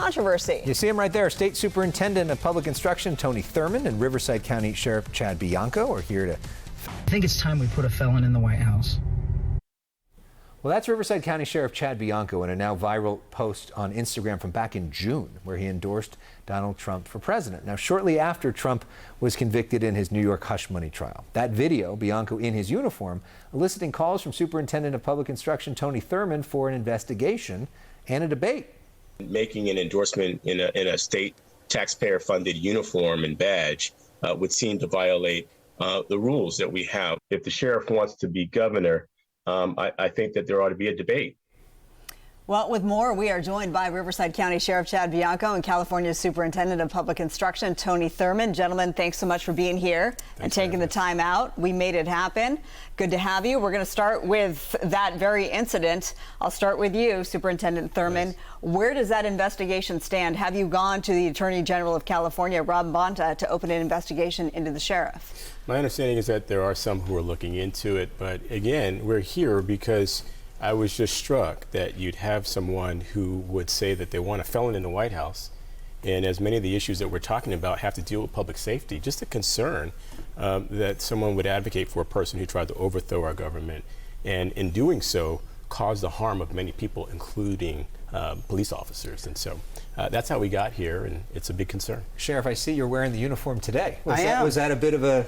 controversy. You see him right there. State Superintendent of Public Instruction Tony Thurmond and Riverside County Sheriff Chad Bianco are here to... I think it's time we put a felon in the White House. Well, that's Riverside County Sheriff Chad Bianco in a now viral post on Instagram from back in June, where he endorsed Donald Trump for president. Now, shortly after Trump was convicted in his New York hush money trial. That video, Bianco in his uniform, eliciting calls from Superintendent of Public Instruction Tony Thurmond for an investigation and a debate. Making an endorsement in a state taxpayer-funded uniform and badge would seem to violate the rules that we have. If the sheriff wants to be governor, I think that there ought to be a debate. Well, with more, we are joined by Riverside County Sheriff Chad Bianco and California's Superintendent of Public Instruction, Tony Thurmond. Gentlemen, thanks so much for being here and taking the time out. We made it happen. Good to have you. We're going to start with that very incident. I'll start with you, Superintendent Thurmond. Yes. Where does that investigation stand? Have you gone to the Attorney General of California, Rob Bonta, to open an investigation into the sheriff? My understanding is that there are some who are looking into it, but again, we're here because I was just struck that you'd have someone who would say that they want a felon in the White House, and as many of the issues that we're talking about have to deal with public safety, just a concern that someone would advocate for a person who tried to overthrow our government, and in doing so, cause the harm of many people, including police officers. And so that's how we got here, and it's a big concern. Sheriff, I see you're wearing the uniform today. Was that a bit of a...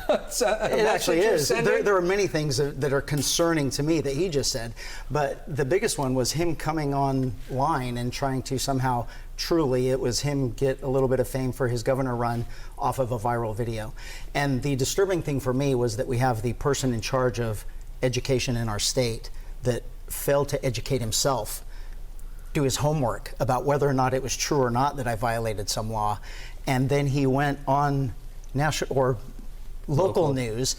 It actually is. There are many things that are concerning to me that he just said, but the biggest one was him coming online and trying to somehow, truly, it was him get a little bit of fame for his governor run off of a viral video. And the disturbing thing for me was that we have the person in charge of education in our state that failed to educate himself, do his homework about whether or not it was true or not that I violated some law, and then he went on national or local news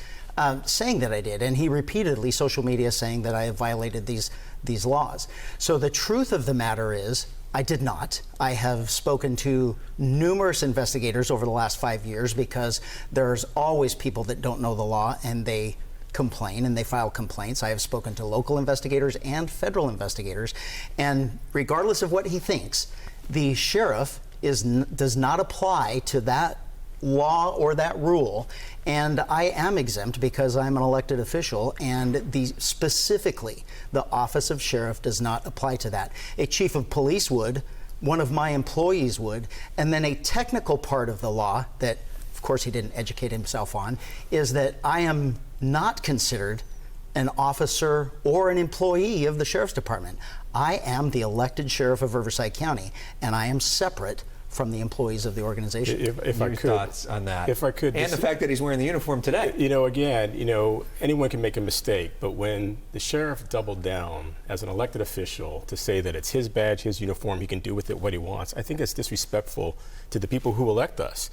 saying that I did, and he repeatedly social media saying that I have violated these laws. So the truth of the matter is, I did not. I have spoken to numerous investigators over the last 5 years because there's always people that don't know the law and they complain and they file complaints. I have spoken to local investigators and federal investigators, and regardless of what he thinks, the sheriff does not apply to that law or that rule, and I am exempt because I'm an elected official, and specifically the office of sheriff does not apply to that. A chief of police would, one of my employees would, and then a technical part of the law that of course he didn't educate himself on is that I am not considered an officer or an employee of the Sheriff's Department. I am the elected sheriff of Riverside County, and I am separate from the employees of the organization. If I could, thoughts on that? If I could, and the fact that he's wearing the uniform today. Again, anyone can make a mistake, but when the sheriff doubled down as an elected official to say that it's his badge, his uniform, he can do with it what he wants, I think it's disrespectful to the people who elect us.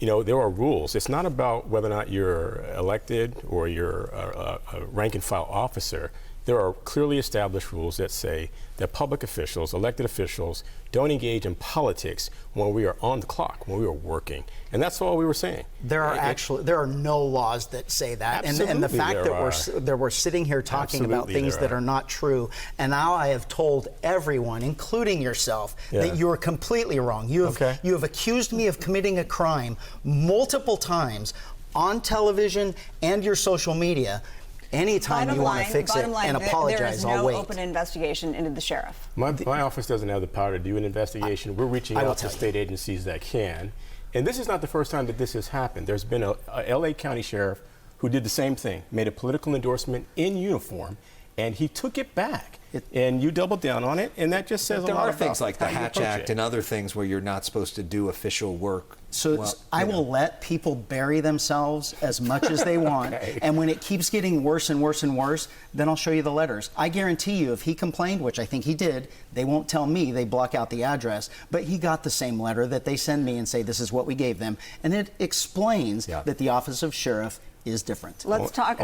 There are rules. It's not about whether or not you're elected or you're a rank and file officer. There are clearly established rules that say that public officials, elected officials, don't engage in politics when we are on the clock, when we are working. And that's all we were saying. There are no laws that say that. And the fact that we're sitting here talking about things that are not true, and now I have told everyone, including yourself, that you are completely wrong. You have accused me of committing a crime multiple times on television and your social media. Anytime you want to fix it and apologize, I'll wait. There is no open investigation into the sheriff. My office doesn't have the power to do an investigation. We're reaching out to state agencies that can. And this is not the first time that this has happened. There's been a LA County sheriff who did the same thing, made a political endorsement in uniform, and he took it back. And you doubled down on it, and that just says a lot about there are things like the Hatch Act and other things where you're not supposed to do official work. So I will let people bury themselves as much as they want, and when it keeps getting worse and worse and worse, then I'll show you the letters. I guarantee you if he complained, which I think he did, they won't tell me, they block out the address, but he got the same letter that they send me and say this is what we gave them, and it explains that the Office of Sheriff is different. Let's talk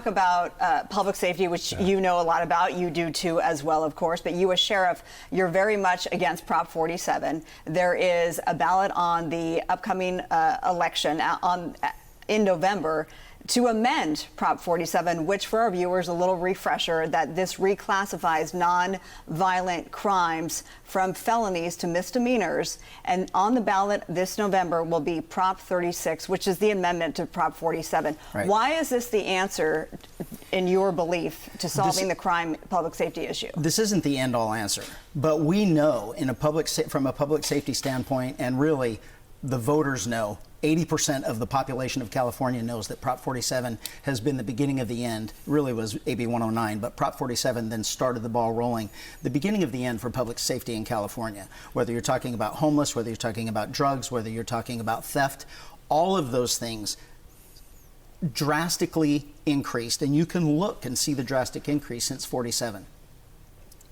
about public safety, which you know a lot about. You do too, as well, of course. But you, as sheriff, you're very much against Prop 47. There is a ballot on the upcoming election in November to amend Prop 47, which for our viewers, a little refresher, that this reclassifies non-violent crimes from felonies to misdemeanors. And on the ballot this November will be Prop 36, which is the amendment to Prop 47. Right. Why is this the answer, in your belief, to solving the crime public safety issue? This isn't the end-all answer, but we know from a public safety standpoint, and really the voters know, 80% of the population of California knows that Prop 47 has been the beginning of the end. It really was AB 109, but Prop 47 then started the ball rolling. The beginning of the end for public safety in California, whether you're talking about homeless, whether you're talking about drugs, whether you're talking about theft, all of those things drastically increased. And you can look and see the drastic increase since 47.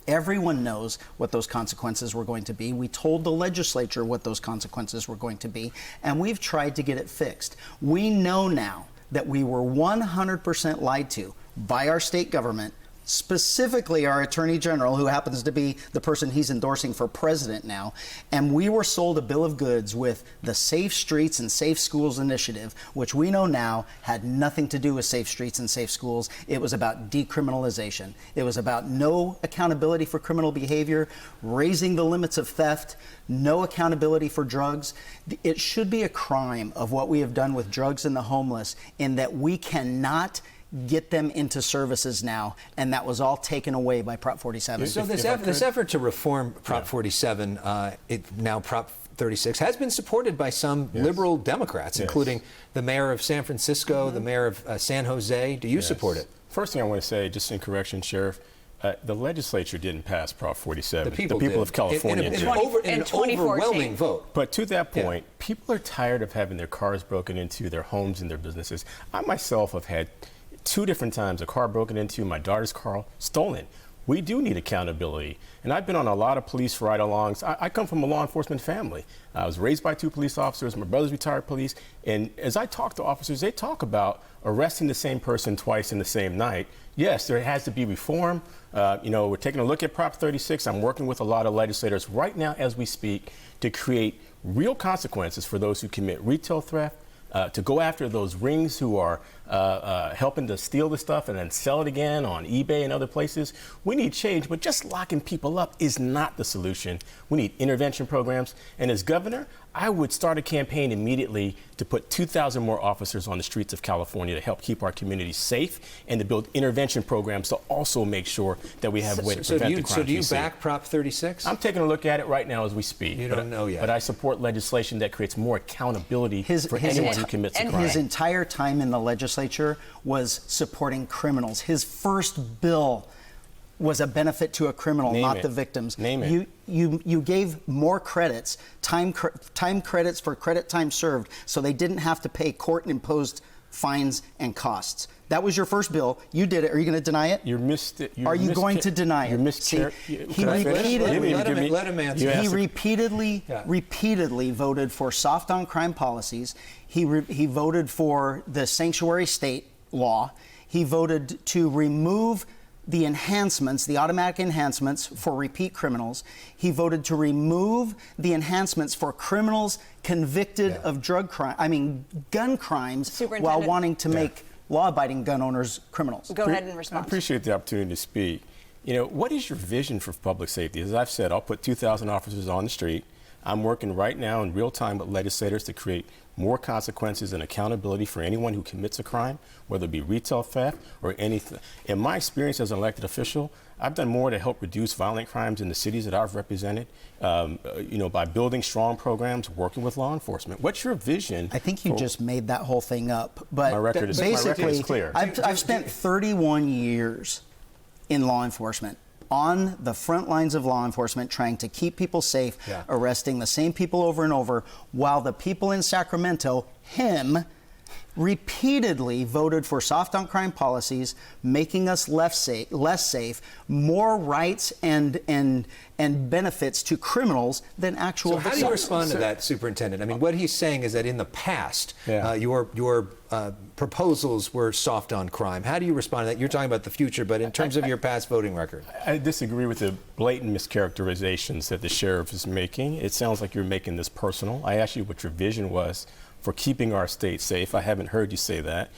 Everyone knows what those consequences were going to be. We told the legislature what those consequences were going to be, and we've tried to get it fixed. We know now that we were 100% lied to by our state government, specifically our Attorney General, who happens to be the person he's endorsing for president now. And we were sold a bill of goods with the Safe Streets and Safe Schools initiative, which we know now had nothing to do with safe streets and safe schools. It was about decriminalization. It was about no accountability for criminal behavior, raising the limits of theft, no accountability for drugs. It should be a crime of what we have done with drugs and the homeless, in that we cannot get them into services now, and that was all taken away by Prop 47. So this effort to reform Prop 47, now Prop 36, has been supported by some liberal Democrats, including the mayor of San Francisco, the mayor of San Jose. Do you support it? First thing I want to say, just in correction, Sheriff, the legislature didn't pass Prop 47. The people of California did. did. In an overwhelming vote. But to that point, people are tired of having their cars broken into, their homes and their businesses. I myself have had 2 different times a car broken into, my daughter's car stolen. We do need accountability. And I've been on a lot of police ride-alongs. I come from a law enforcement family. I was raised by 2 police officers. My brother's retired police. And as I talk to officers, they talk about arresting the same person twice in the same night. Yes, there has to be reform. We're taking a look at Prop 36. I'm working with a lot of legislators right now as we speak to create real consequences for those who commit retail theft, to go after those rings who are helping to steal the stuff and then sell it again on eBay and other places. We need change, but just locking people up is not the solution. We need intervention programs. And as governor, I would start a campaign immediately to put 2,000 more officers on the streets of California to help keep our communities safe, and to build intervention programs to also make sure that we have a way to prevent the crime. So do you back Prop 36? I'm taking a look at it right now as we speak. You don't know yet. But I support legislation that creates more accountability for anyone who commits a crime. His entire time in the legislature was supporting criminals. His first bill was a benefit to a criminal, not the victims. You gave more credits, time credits for credit time served, so they didn't have to pay court-imposed fines and costs. That was your first bill. You did it. Are you going to deny it? Are you going to deny it? Let him answer. He repeatedly voted for soft on crime policies. He voted for the sanctuary state law. He voted to remove the enhancements, the automatic enhancements for repeat criminals. He voted to remove the enhancements for criminals convicted of gun crimes, while wanting to make law-abiding gun owners criminals. Go ahead and respond. I appreciate the opportunity to speak. What is your vision for public safety? As I've said, I'll put 2,000 officers on the street. I'm working right now in real time with legislators to create more consequences and accountability for anyone who commits a crime, whether it be retail theft or anything. In my experience as an elected official, I've done more to help reduce violent crimes in the cities that I've represented, by building strong programs, working with law enforcement. What's your vision? I think you just made that whole thing up. But my record is clear. I've spent 31 years in law enforcement, on the front lines of law enforcement, trying to keep people safe, arresting the same people over and over, while the people in Sacramento, repeatedly voted for soft on crime policies, making us less safe, more rights and benefits to criminals than actual victims. How do you respond to that, Superintendent? I mean, what he's saying is that in the past, your proposals were soft on crime. How do you respond to that? You're talking about the future, but in terms of your past voting record. I disagree with the blatant mischaracterizations that the sheriff is making. It sounds like you're making this personal. I asked you what your vision was for keeping our state safe. I haven't heard you say that.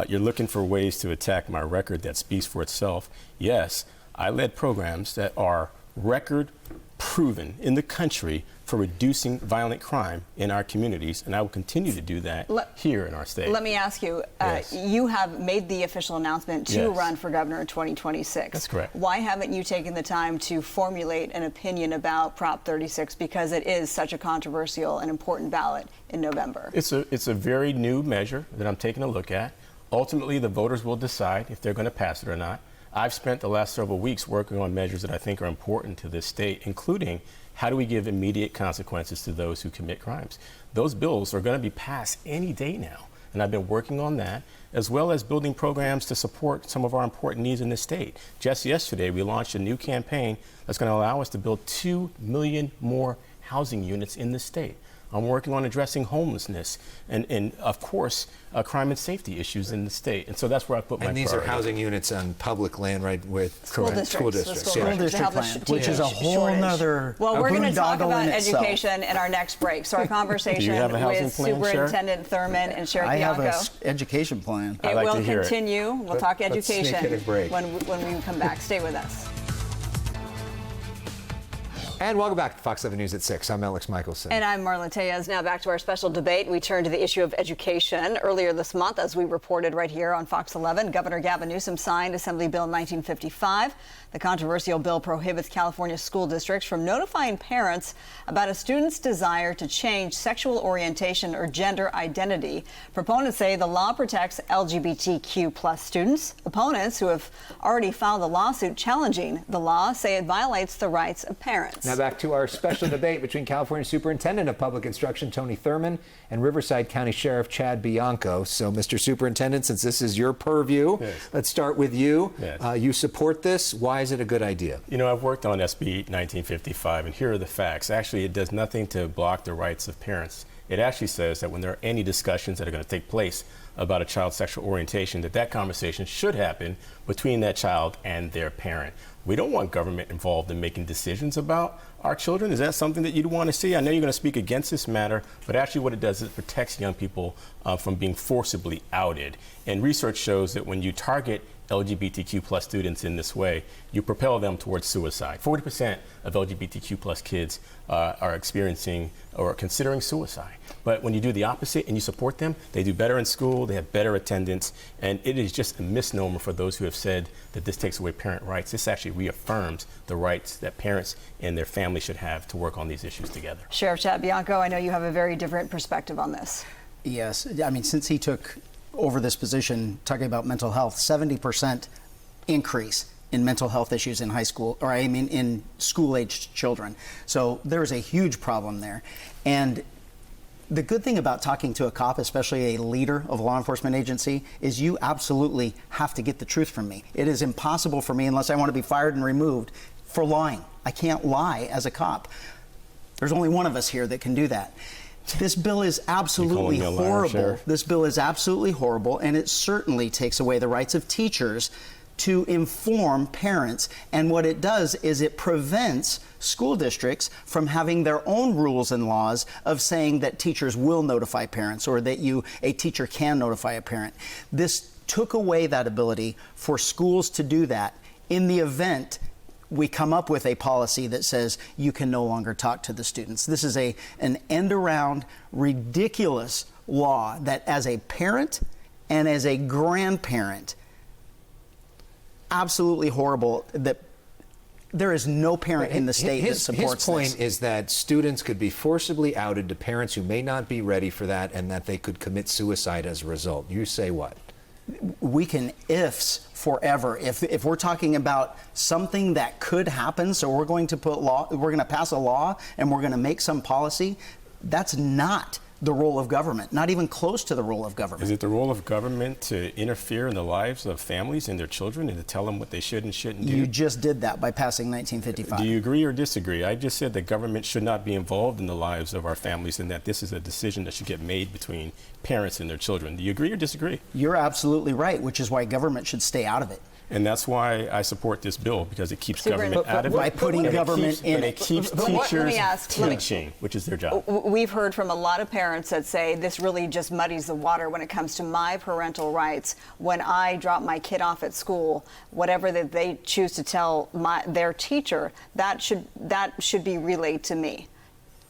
You're looking for ways to attack my record that speaks for itself. Yes, I led programs that are record proven in the country for reducing violent crime in our communities, and I will continue to do that here in our state. Let me ask you, Yes. You have made the official announcement to Yes. run for governor in 2026. That's correct. Why haven't you taken the time to formulate an opinion about Prop 36, because it is such a controversial and important ballot in November? It's a very new measure that I'm taking a look at. Ultimately, the voters will decide if they're going to pass it or not. I've spent the last several weeks working on measures that I think are important to this state, including how do we give immediate consequences to those who commit crimes. Those bills are going to be passed any day now, and I've been working on that, as well as building programs to support some of our important needs in the state. Just yesterday, we launched a new campaign that's going to allow us to build 2 million more housing units in the state. I'm working on addressing homelessness and of course, crime and safety issues in the state. And so that's where I put my And these priority. are housing units on public land, right? With School districts. School The districts. school Yeah. districts. District To help the plan, which is a whole shortage. nother Well, we're going to talk boondoggle about in itself. education in our next break. So our conversation have a housing with plan, Sheriff? Superintendent Thurmond and Sheriff I have Bianco. an education plan. I'd It like will to hear it. continue. We'll talk Let's sneak education in a break. when we come back. Stay with us. And welcome back to Fox 7 News at 6. I'm Elex Michaelson. And I'm Marla. Tellez. Now back to our special debate. We turn to the issue of education. Earlier this month, as we reported right here on Fox 11, Governor Gavin Newsom signed Assembly Bill 1955. The controversial bill prohibits California school districts from notifying parents about a student's desire to change sexual orientation or gender identity. Proponents say the law protects LGBTQ plus students. Opponents, who have already filed a lawsuit challenging the law, say it violates the rights of parents. Now back to our special debate between California Superintendent of Public Instruction Tony Thurmond and Riverside County Sheriff Chad Bianco. So, Mr. Superintendent, since this is your purview, Yes. let's start with you. Yes. You support this. Why is it a good idea? You know, I've worked on SB 1955, and here are the facts. Actually, it does nothing to block the rights of parents. It actually says that when there are any discussions that are going to take place about a child's sexual orientation, that conversation should happen between that child and their parent. We don't want government involved in making decisions about our children. Is that something that you'd want to see? I know you're going to speak against this matter, but actually what it does is it protects young people from being forcibly outed. And research shows that when you target LGBTQ plus students in this way, you propel them towards suicide. 40% of LGBTQ plus kids are experiencing or considering suicide. But when you do the opposite and you support them, they do better in school, they have better attendance, and it is just a misnomer for those who have said that this takes away parent rights. This actually reaffirms the rights that parents and their families should have to work on these issues together. Sheriff Chad Bianco, I know you have a very different perspective on this. Yes, I mean, since he took over this position, talking about mental health, 70% increase in mental health issues in high school, or I mean in school-aged children. So there is a huge problem there. And the good thing about talking to a cop, especially a leader of a law enforcement agency, is you absolutely have to get the truth from me. It is impossible for me, unless I want to be fired and removed, for lying. I can't lie as a cop. There's only one of us here that can do that. This bill is absolutely horrible. Sheriff? This bill is absolutely horrible, and it certainly takes away the rights of teachers to inform parents. And what it does is it prevents school districts from having their own rules and laws of saying that teachers will notify parents or that a teacher can notify a parent. This took away that ability for schools to do that in the event we come up with a policy that says you can no longer talk to the students. This is an end-around, ridiculous law that as a parent and as a grandparent, absolutely horrible, that there is no parent in the state that supports his point this. is that students could be forcibly outed to parents who may not be ready for that and that they could commit suicide as a result. You say what? We can ifs forever. If we're talking about something that could happen, so we're going to pass a law and we're going to make some policy, that's not the role of government, not even close to the role of government. Is it the role of government to interfere in the lives of families and their children and to tell them what they should and shouldn't do? You just did that by passing 1955. Do you agree or disagree? I just said that government should not be involved in the lives of our families and that this is a decision that should get made between parents and their children. Do you agree or disagree? You're absolutely right, which is why government should stay out of it. And that's why I support this bill, because it keeps government out of it. By putting government in it keeps let me teachers ask- teaching, which is their job. We've heard from a lot of parents that say this really just muddies the water when it comes to my parental rights. When I drop my kid off at school, whatever that they choose to tell their teacher, that should be relayed to me.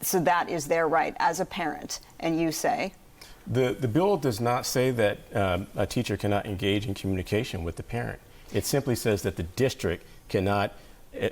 So that is their right as a parent. And you say? The bill does not say that a teacher cannot engage in communication with the parent. It simply says that the district cannot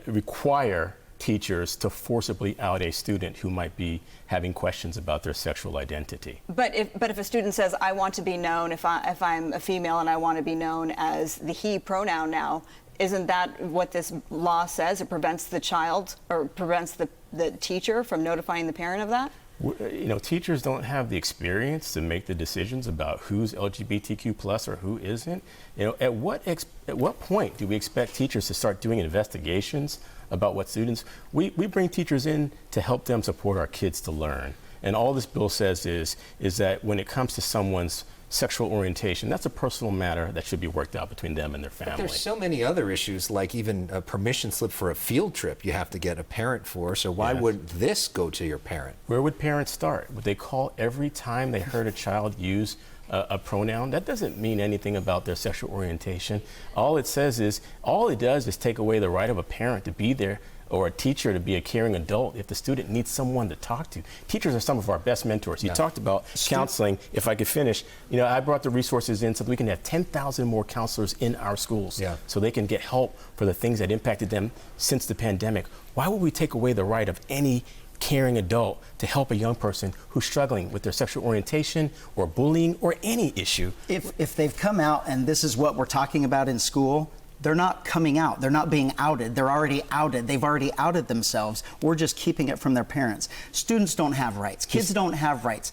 require teachers to forcibly out a student who might be having questions about their sexual identity. But if a student says, I want to be known, if I'm a female and I want to be known as the he pronoun now, isn't that what this law says? It prevents the child or prevents the teacher from notifying the parent of that? You know, teachers don't have the experience to make the decisions about who's LGBTQ plus or who isn't. You know, at what point do we expect teachers to start doing investigations about what students? We bring teachers in to help them support our kids to learn. And all this bill says is that when it comes to someone's sexual orientation, that's a personal matter that should be worked out between them and their family. But there's so many other issues, like even a permission slip for a field trip you have to get a parent for, so why wouldn't this go to your parent? Where would parents start? Would they call every time they heard a child use a pronoun? That doesn't mean anything about their sexual orientation. All it does is take away the right of a parent to be there, or a teacher to be a caring adult if the student needs someone to talk to. Teachers are some of our best mentors. You talked about counseling. If I could finish, you know, I brought the resources in so that we can have 10,000 more counselors in our schools so they can get help for the things that impacted them since the pandemic. Why would we take away the right of any caring adult to help a young person who's struggling with their sexual orientation or bullying or any issue? If they've come out and this is what we're talking about in school, they're not coming out. They're not being outed. They're already outed. They've already outed themselves. We're just keeping it from their parents. Students don't have rights. Kids don't have rights.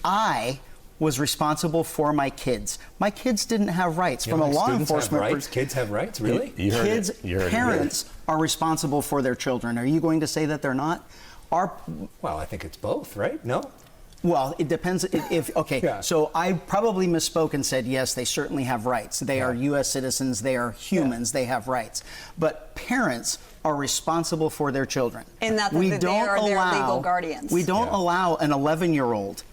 I was responsible for my kids. My kids didn't have rights. From a law enforcement perspective. Kids have rights, really? Parents are responsible for their children. Are you going to say that they're not? Well, I think it's both, right? No? Well, it depends so I probably misspoke and said, yes, they certainly have rights. They are U.S. citizens, they are humans, they have rights. But parents are responsible for their children. And that they are their legal guardians. We don't allow an 11-year-old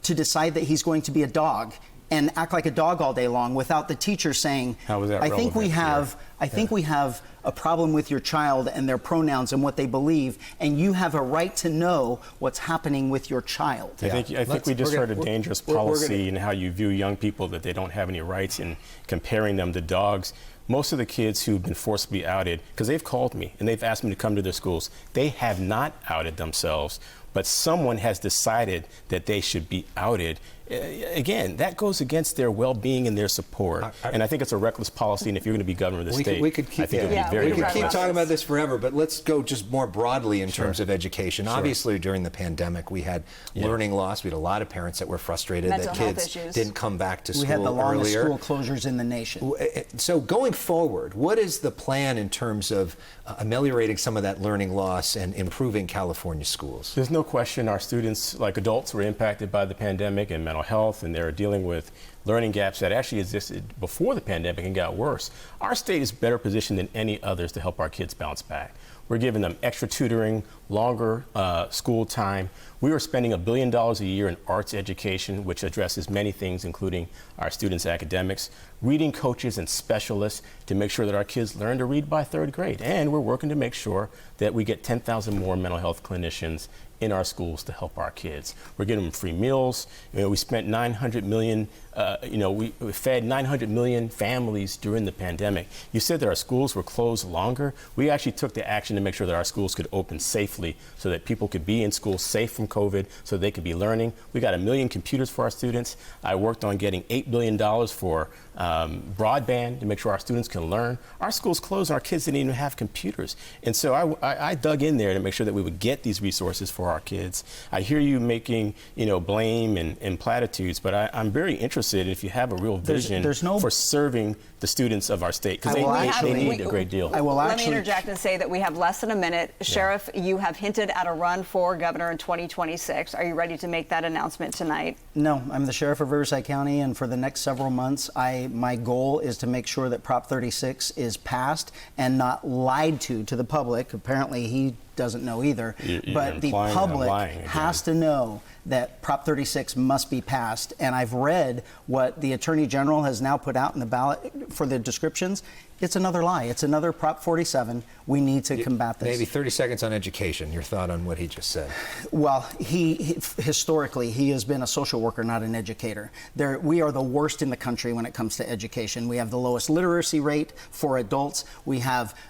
to decide that he's going to be a dog and act like a dog all day long without the teacher saying, how is that I think we have a problem with your child and their pronouns and what they believe, and you have a right to know what's happening with your child. I think we just heard a dangerous policy in how you view young people, that they don't have any rights, in comparing them to dogs. Most of the kids who've been forcibly outed, because they've called me and they've asked me to come to their schools, they have not outed themselves, but someone has decided that they should be outed. Again, that goes against their well-being and their support. And I think it's a reckless policy, and if you're going to be governor of the state, we could keep, I think it would be very we could reckless. keep talking about this forever, but let's go just more broadly in terms of education. Obviously, during the pandemic, we had learning loss. We had a lot of parents that were frustrated that kids didn't come back to school earlier. We had the longest school closures in the nation. So going forward, what is the plan in terms of ameliorating some of that learning loss and improving California schools? There's no question our students, like adults, were impacted by the pandemic and mental health, and they're dealing with learning gaps that actually existed before the pandemic and got worse. Our state is better positioned than any others to help our kids bounce back. We're giving them extra tutoring, longer school time. We are spending $1 billion a year in arts education, which addresses many things, including our students' academics, reading coaches and specialists to make sure that our kids learn to read by 3rd grade. And we're working to make sure that we get 10,000 more mental health clinicians in our schools to help our kids. We're giving them free meals. You know, we spent $900 million. We fed 900 million families during the pandemic. You said that our schools were closed longer. We actually took the action to make sure that our schools could open safely, so that people could be in school safe from COVID, so they could be learning. We got 1 million computers for our students. I worked on getting $8 billion for broadband to make sure our students can learn. Our schools closed, and our kids didn't even have computers. And so I dug in there to make sure that we would get these resources for our kids. I hear you making, blame and platitudes, but I'm very interested if you have a real vision for serving the students of our state, because they need a great deal. Let me interject and say that we have less than a minute. Sheriff, you have have hinted at a run for governor in 2026. Are you ready to make that announcement tonight? No, I'm the sheriff of Riverside County, and for the next several months, my goal is to make sure that Prop 36 is passed and not lied to the public. Apparently, he doesn't know either. But the public has to know that Prop 36 must be passed. And I've read what the Attorney General has now put out in the ballot for the descriptions. It's another lie. It's another Prop 47. We need to combat this. Maybe 30 seconds on education. Your thought on what he just said. Well, historically, he has been a social worker, not an educator. We are the worst in the country when it comes to education. We have the lowest literacy rate for adults.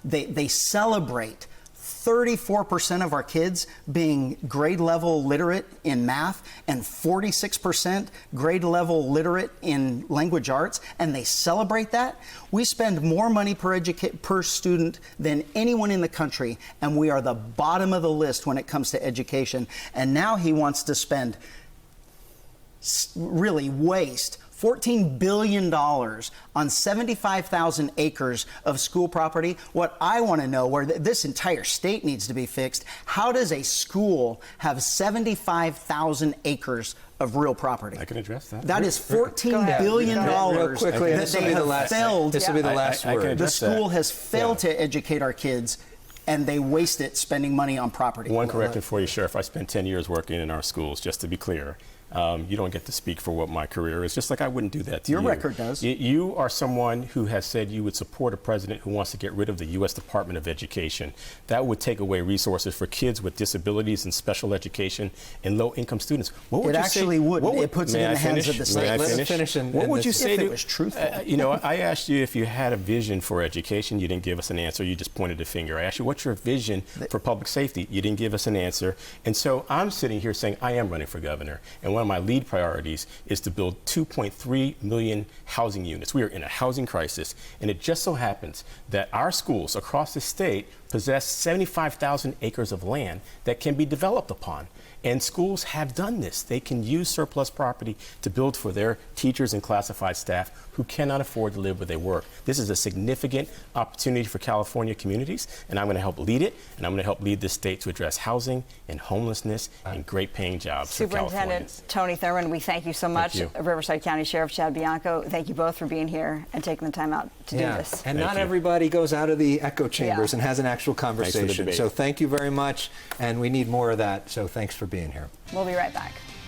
They celebrate 34% of our kids being grade level literate in math and 46% grade level literate in language arts, and they celebrate that. We spend more money per student than anyone in the country, and we are the bottom of the list when it comes to education. And now he wants to waste $14 billion on 75,000 acres of school property. What I want to know, where this entire state needs to be fixed, how does a school have 75,000 acres of real property? I can address that. That is $14 billion Real quickly, that they have failed. This will be the last word. The school has failed to educate our kids, and they waste it spending money on property. One correction for you, Sheriff. I spent 10 years working in our schools, just to be clear. You don't get to speak for what my career is, just like I wouldn't do that to you. Your record does. You are someone who has said you would support a president who wants to get rid of the U.S. Department of Education. That would take away resources for kids with disabilities and special education and low-income students. What would It you actually say? wouldn't. It puts it in the hands of the state. May I Let us finish? finish What would you say if to it was truthful? I asked you if you had a vision for education. You didn't give us an answer. You just pointed a finger. I asked you, what's your vision for public safety? You didn't give us an answer. And so I'm sitting here saying I am running for governor. And one of my lead priorities is to build 2.3 million housing units. We are in a housing crisis, and it just so happens that our schools across the state possess 75,000 acres of land that can be developed upon. And schools have done this. They can use surplus property to build for their teachers and classified staff who cannot afford to live where they work. This is a significant opportunity for California communities, and I'm going to help lead it, and I'm going to help lead this state to address housing and homelessness and great paying jobs for Californians. Superintendent Tony Thurmond, we thank you so much. Riverside County Sheriff Chad Bianco, thank you both for being here and taking the time out to do this. And not everybody goes out of the echo chambers and has an actual conversation. debate. So thank you very much, and we need more of that. So thanks for being here. We'll be right back.